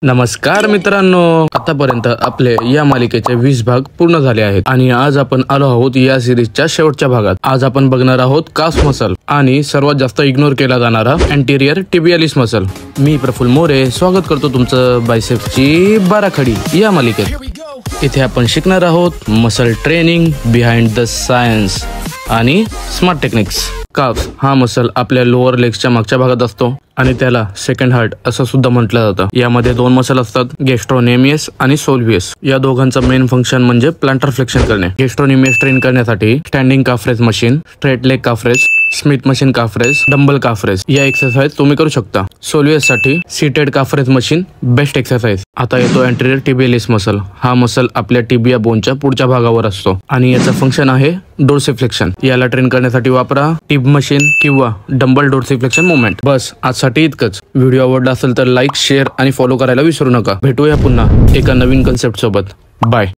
नमस्कार मित्रांनो, आतापर्यंत आपले या मालिकेचे 20 भाग पूर्ण झाले आहेत आणि आज आपण आलो आहोत या सिरीजच्या शेवटच्या भागात। आज आपण बघणार आहोत काफ मसल आणि सर्वात जास्त इग्नोर केला जाणारा अँटेरियर टिबियालिस मसल। मी प्रफुल्ल मोरे स्वागत करतो तुमचं बायसेप्सची बाराखडी या मालिकेत। इथे आपण शिकणार आहोत muscle training behind the science आणि स्मार्ट टेक्निक्स। काफ हा मसल आपल्या लोअर लेग्सच्या मागच्या भागात असतो आणि त्याला सेकंड हार्ट असं सुद्धा म्हटलं जातं। यामध्ये दोन मसल असतात, गॅस्ट्रोनेमियस आणि सोल्वियस। या दोघांचा मेन फंक्शन म्हणजे प्लांटर फ्लेक्शन करणे। गॅस्ट्रोनेमियस ट्रेन करण्यासाठी स्टँडिंग काफ रेस मशीन, स्ट्रेट लेग काफ रेस, स्मिथ मशीन काफ रेस, डंबल काफ रेस या एक्सरसाइज तुम्ही करू शकता। सोल्वियस साठी सीटेड काफ रेस मशीन बेस्ट एक्सरसाइज। आता येतो अँटेरियर टिबियालिस मसल। हा मसल आपल्या टिबिया बोनच्या पुढच्या भागावर असतो आणि याचा फंक्शन आहे डोर्सिफ्लेक्शन। याला ट्रेन करण्यासाठी वापरा टिब मशीन किंवा डंबल डोर्सिफ्लेक्शन मुवमेंट। बस आजसाठी इतकंच। व्हिडिओ आवडला असेल तर लाईक, शेअर आणि फॉलो करायला विसरू नका। भेटूया पुन्हा एका नवीन कन्सेप्ट सोबत। बाय।